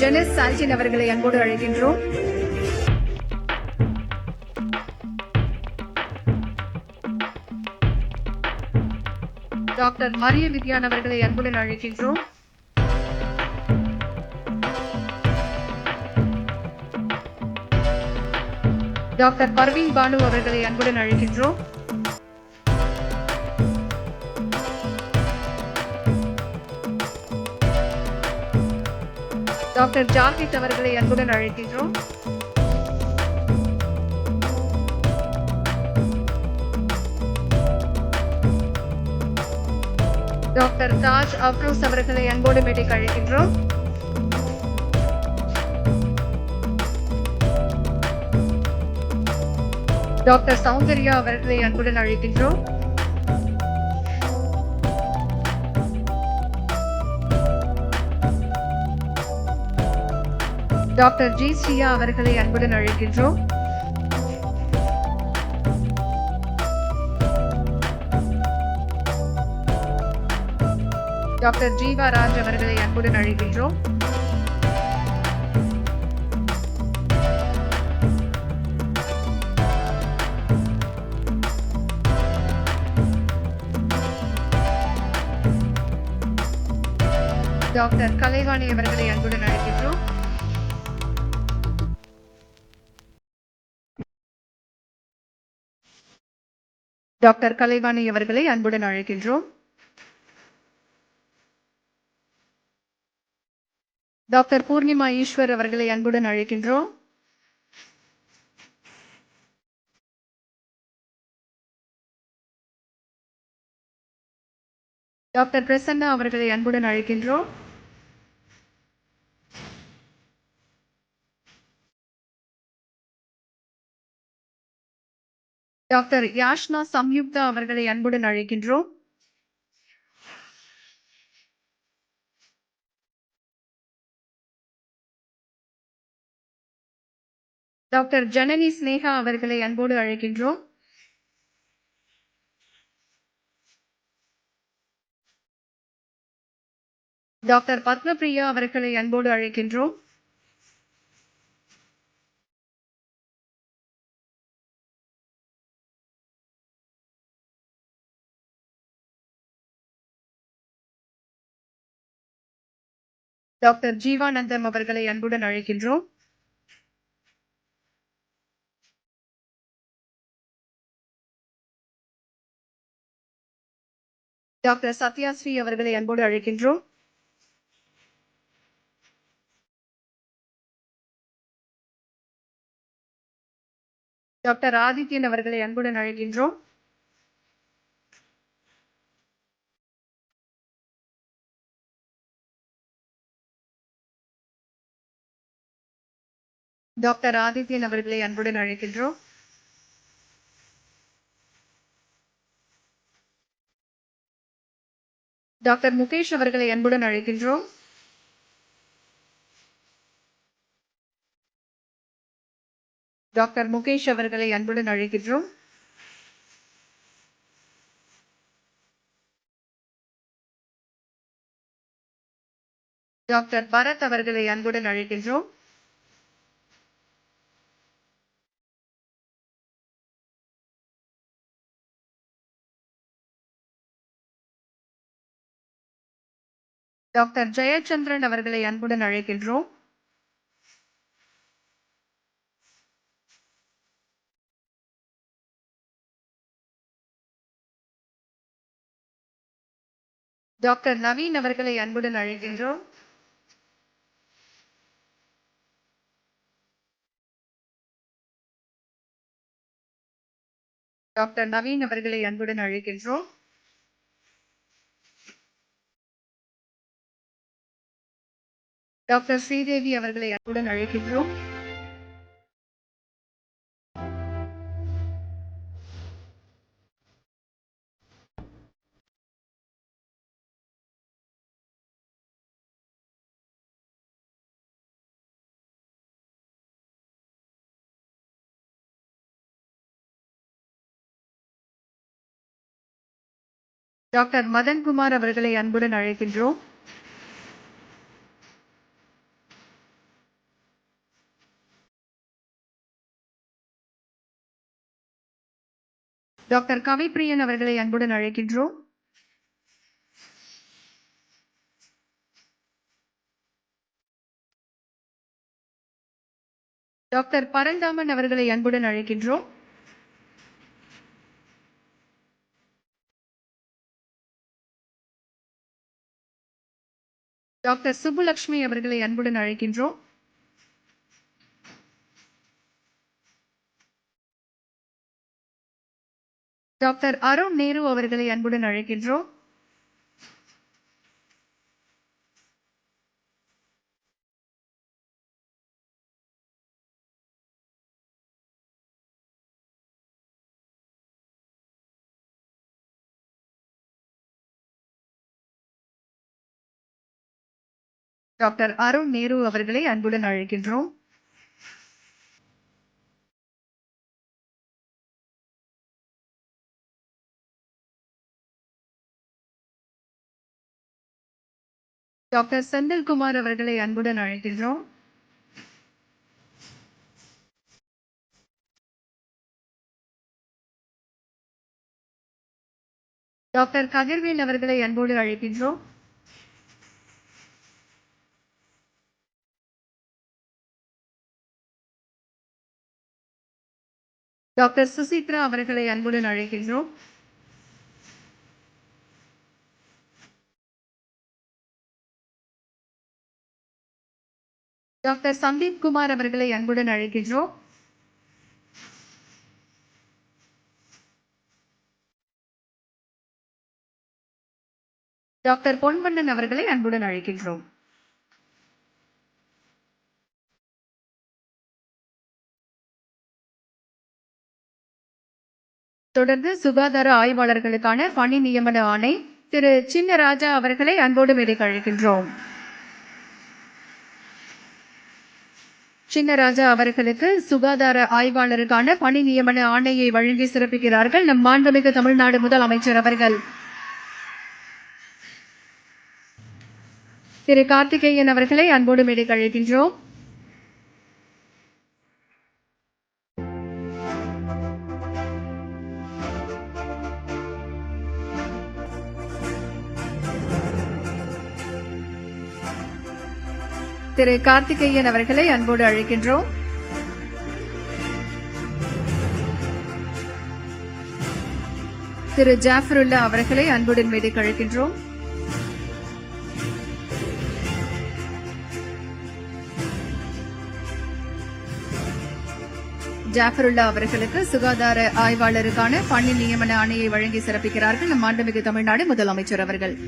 ஜெனிஸ் சால்டின் அவர்களை அன்போடு அழைக்கின்றோம். டாக்டர் மரிய வித்யான் அவர்களை அன்புடன் அழைக்கின்றோம். டாக்டர் பர்வீன் பானு அவர்களை அன்புடன் அழைக்கின்றோம். டாக்டர் ஜாகித் அவர்களை அன்புடன் அழைக்கின்றோம். டாக்டர் தாஜ் அப்ரோஸ் அவர்களை அன்போடு மேடைக்கு அழைக்கின்றோம். டாக்டர் சௌந்தர்யா அவர்களை அன்புடன் அழைக்கின்றோம். டாக்டர் ஜி ஸ்ரீயா அவர்களை அன்புடன் அழைக்கின்றோம். டாக்டர் ஜீவா ராஜ் அவர்களை அன்புடன் அழைக்கின்றோம். டாக்டர் கலைவாணி அவர்களை அன்புடன் அழைக்கின்றோம். டாக்டர் கலைவாணி அவர்களை அன்புடன் அழைக்கின்றோம். டாக்டர் பூர்ணிமா ஈஸ்வர் அவர்களை அன்புடன் அழைக்கின்றோம். டாக்டர் பிரசன்னா அவர்களை அன்புடன் அழைக்கின்றோம். டாக்டர் யாஷ்னா சம்யுக்தா அவர்களை அன்புடன் அழைக்கின்றோம். டாக்டர் ஜனனி ஸ்னேகா அவர்களை அன்போடு அழைக்கின்றோம். டாக்டர் பத்மபிரியா அவர்களை அன்போடு அழைக்கின்றோம். டாக்டர் ஜீவானந்தம் அவர்களை அன்புடன் அழைக்கின்றோம். டாக்டர் சத்யாஸ்ரீ அவர்களை அன்போடு அழைக்கின்றோம். டாக்டர் ஆதித்யன் அவர்களை அன்புடன் அழைக்கின்றோம். டாக்டர் ஆதித்யன் அவர்களை அன்புடன் அழைக்கின்றோம். டாக்டர் முகேஷ் அவர்களை அன்புடன் அழைக்கின்றோம். டாக்டர் முகேஷ் அவர்களை அன்புடன் அழைக்கின்றோம். டாக்டர் பரத் அவர்களை அன்புடன் அழைக்கின்றோம். டாக்டர் ஜெயச்சந்திரன் அவர்களை அன்புடன் அழைக்கின்றோம். டாக்டர் நவீன் அவர்களை அன்புடன் அழைக்கின்றோம். டாக்டர் நவீன் அவர்களை அன்புடன் அழைக்கின்றோம். டாக்டர் ஸ்ரீதேவி அவர்களை அன்புடன் அழைக்கின்றோம். டாக்டர் மதன்குமார் அவர்களை அன்புடன் அழைக்கின்றோம். டாக்டர் கவிப்பிரியன் அவர்களை அன்புடன் அழைக்கின்றோம். டாக்டர் பரந்தாமன் அவர்களை அன்புடன் அழைக்கின்றோம். டாக்டர் சுப்புலட்சுமி அவர்களை அன்புடன் அழைக்கின்றோம். டாக்டர் அருண் நேரு அவர்களை அன்புடன் அழைக்கின்றோம். டாக்டர் அருண் நேரு அவர்களை அன்புடன் அழைக்கின்றோம். டாக்டர் செந்தில்குமார் அவர்களை அன்புடன் அழைக்கின்றோம். டாக்டர் கதிர்வேல் அவர்களை அன்போடு அழைக்கின்றோம். டாக்டர் சுசித்ரா அவர்களை அன்புடன் அழைக்கின்றோம். டாக்டர் சந்தீப் குமார் அவர்களை அன்புடன் அழைக்கின்றோம். டாக்டர் பொன்வண்ணன் அவர்களை அன்புடன் அழைக்கின்றோம். தொடர்ந்து சுகாதார ஆய்வாளர்களுக்கான பணி நியமன ஆணை திரு சின்னராஜா அவர்களை அன்போடு மேடைக்கு அழைக்கின்றோம். சின்னராஜா அவர்களுக்கு சுகாதார ஆய்வாளருக்கான பணி நியமன ஆணையை வழங்கி சிறப்பிக்கிறார்கள் நம் மாண்புமிகு தமிழ்நாடு முதலமைச்சர் அவர்கள். திரு கார்த்திகேயன் அவர்களை அன்போடு மேடைக்கு அழைக்கின்றோம். திரு கார்த்திகேயன் அவர்களை அன்போடு அழைக்கின்றோம். திரு ஜாஃபருல்லா அவர்களை அன்புடன் மேடைக்கு அழைக்கின்றோம். ஜாஃபருல்லா அவர்களுக்கு சுகாதார ஆய்வாளருக்கான பணி நியமன ஆணையை வழங்கி சிறப்பிக்கிறார்கள் நம் மாண்புமிகு தமிழ்நாடு முதலமைச்சர் அவர்கள்.